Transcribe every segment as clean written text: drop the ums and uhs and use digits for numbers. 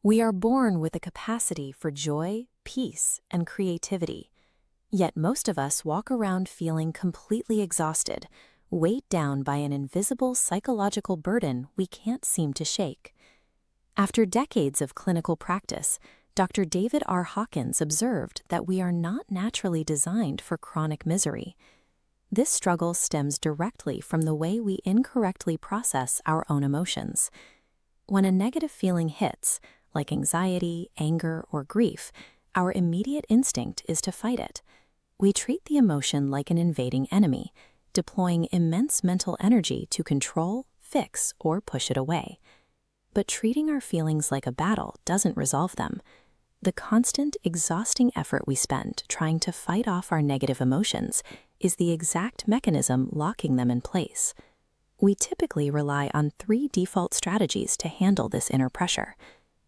We are born with a capacity for joy, peace, and creativity. Yet most of us walk around feeling completely exhausted, weighed down by an invisible psychological burden we can't seem to shake. After decades of clinical practice, Dr. David R. Hawkins observed that we are not naturally designed for chronic misery. This struggle stems directly from the way we incorrectly process our own emotions. When a negative feeling hits, like anxiety, anger, or grief, our immediate instinct is to fight it. We treat the emotion like an invading enemy, deploying immense mental energy to control, fix, or push it away. But treating our feelings like a battle doesn't resolve them. The constant, exhausting effort we spend trying to fight off our negative emotions is the exact mechanism locking them in place. We typically rely on 3 default strategies to handle this inner pressure.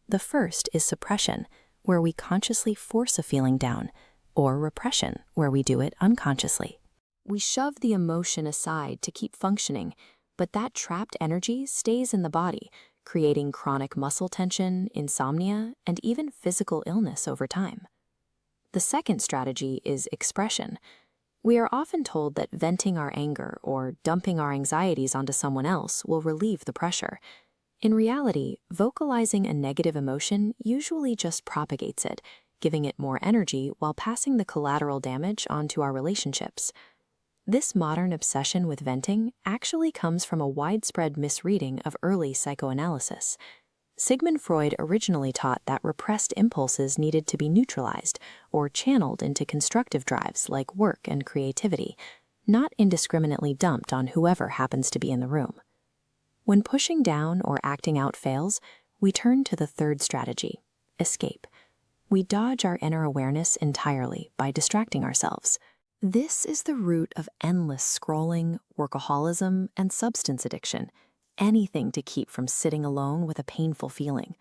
The first is suppression, where we consciously force a feeling down, or repression, where we do it unconsciously. We shove the emotion aside to keep functioning, but that trapped energy stays in the body, creating chronic muscle tension, insomnia, and even physical illness over time. The second strategy is expression. We are often told that venting our anger or dumping our anxieties onto someone else will relieve the pressure. In reality, vocalizing a negative emotion usually just propagates it, giving it more energy while passing the collateral damage onto our relationships. This modern obsession with venting actually comes from a widespread misreading of early psychoanalysis. Sigmund Freud originally taught that repressed impulses needed to be neutralized or channeled into constructive drives like work and creativity, not indiscriminately dumped on whoever happens to be in the room. When pushing down or acting out fails, we turn to the third strategy, escape. We dodge our inner awareness entirely by distracting ourselves. This is the root of endless scrolling, workaholism, and substance addiction, anything to keep from sitting alone with a painful feeling.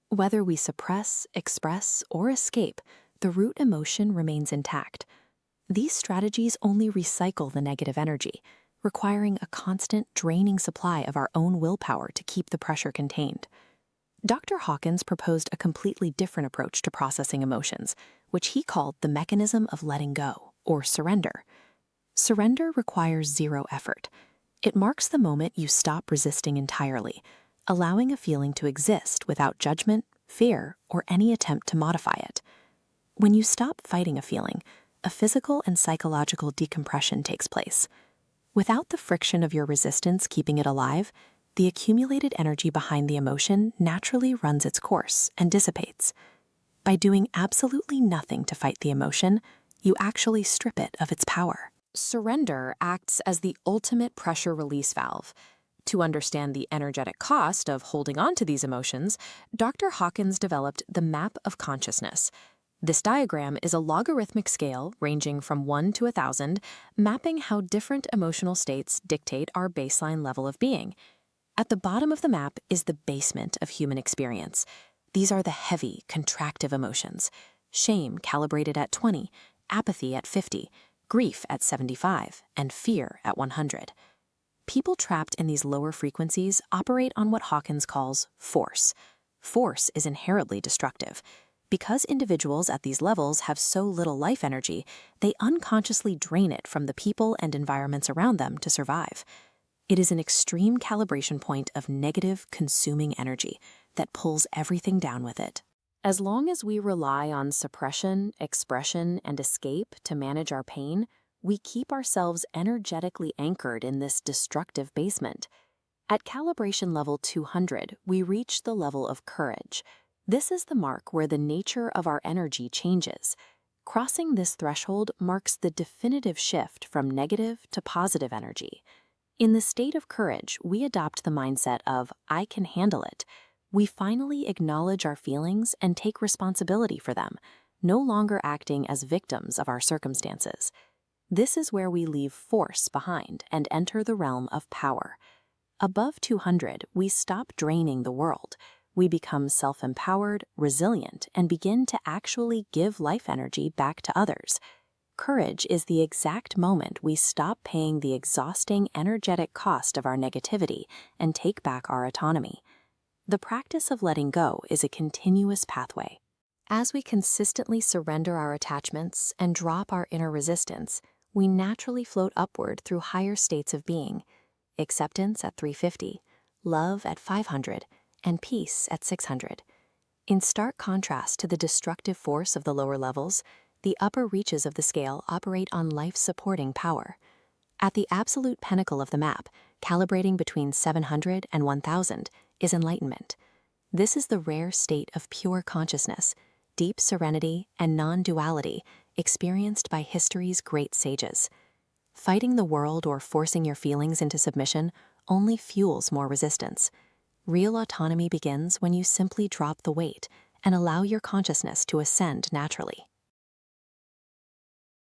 Whether we suppress, express, or escape, the root emotion remains intact. These strategies only recycle the negative energy, requiring a constant draining supply of our own willpower to keep the pressure contained. Dr. Hawkins proposed a completely different approach to processing emotions, which he called the mechanism of letting go, or surrender. Surrender requires 0 effort. It marks the moment you stop resisting entirely, allowing a feeling to exist without judgment, fear, or any attempt to modify it. When you stop fighting a feeling, a physical and psychological decompression takes place. Without the friction of your resistance keeping it alive, the accumulated energy behind the emotion naturally runs its course and dissipates. By doing absolutely nothing to fight the emotion, you actually strip it of its power. Surrender acts as the ultimate pressure release valve. To understand the energetic cost of holding on to these emotions, Dr. Hawkins developed the map of consciousness. This diagram is a logarithmic scale ranging from 1 to 1,000, mapping how different emotional states dictate our baseline level of being. At the bottom of the map is the basement of human experience. These are the heavy, contractive emotions. Shame calibrated at 20, apathy at 50, grief at 75, and fear at 100. People trapped in these lower frequencies operate on what Hawkins calls force. Force is inherently destructive. Because individuals at these levels have so little life energy, they unconsciously drain it from the people and environments around them to survive. It is an extreme calibration point of negative, consuming energy that pulls everything down with it. As long as we rely on suppression, expression, and escape to manage our pain, we keep ourselves energetically anchored in this destructive basement. At calibration level 200, we reach the level of courage. This is the mark where the nature of our energy changes. Crossing this threshold marks the definitive shift from negative to positive energy. In the state of courage, we adopt the mindset of, I can handle it. We finally acknowledge our feelings and take responsibility for them, no longer acting as victims of our circumstances. This is where we leave force behind and enter the realm of power. Above 200, we stop draining the world. We become self-empowered, resilient, and begin to actually give life energy back to others. Courage is the exact moment we stop paying the exhausting, energetic cost of our negativity and take back our autonomy. The practice of letting go is a continuous pathway. As we consistently surrender our attachments and drop our inner resistance, we naturally float upward through higher states of being: acceptance at 350, love at 500, and peace at 600. In stark contrast to the destructive force of the lower levels, the upper reaches of the scale operate on life-supporting power. At the absolute pinnacle of the map, calibrating between 700 and 1000, is enlightenment. This is the rare state of pure consciousness, deep serenity, and non-duality experienced by history's great sages. Fighting the world or forcing your feelings into submission only fuels more resistance. Real autonomy begins when you simply drop the weight and allow your consciousness to ascend naturally.